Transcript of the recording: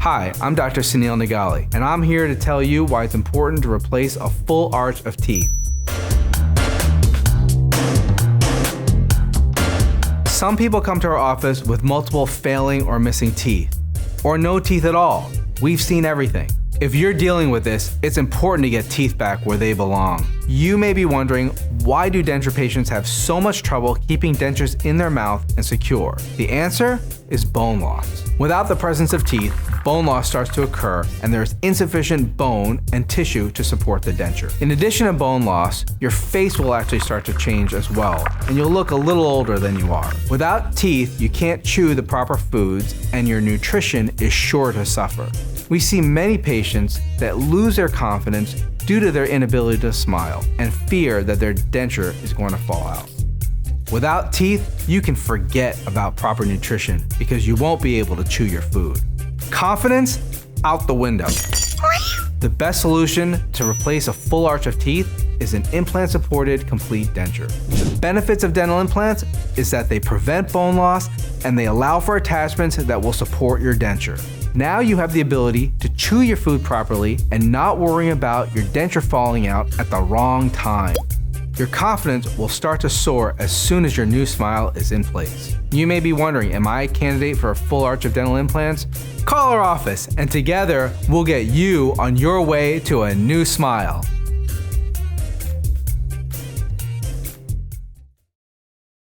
Hi, I'm Dr. Sanil Nigalye, and I'm here to tell you why it's important to replace a full arch of teeth. Some people come to our office with multiple failing or missing teeth, or no teeth at all. We've seen everything. If you're dealing with this, it's important to get teeth back where they belong. You may be wondering, why do denture patients have so much trouble keeping dentures in their mouth and secure? The answer is bone loss. Without the presence of teeth, bone loss starts to occur and there's insufficient bone and tissue to support the denture. In addition to bone loss, your face will actually start to change as well, and you'll look a little older than you are. Without teeth, you can't chew the proper foods and your nutrition is sure to suffer. We see many patients that lose their confidence due to their inability to smile and fear that their denture is going to fall out. Without teeth, you can forget about proper nutrition because you won't be able to chew your food. Confidence? Out the window. The best solution to replace a full arch of teeth is an implant-supported complete denture. The benefits of dental implants is that they prevent bone loss and they allow for attachments that will support your denture. Now you have the ability to chew your food properly and not worrying about your denture falling out at the wrong time. Your confidence will start to soar as soon as your new smile is in place. You may be wondering, am I a candidate for a full arch of dental implants? Call our office and together we'll get you on your way to a new smile.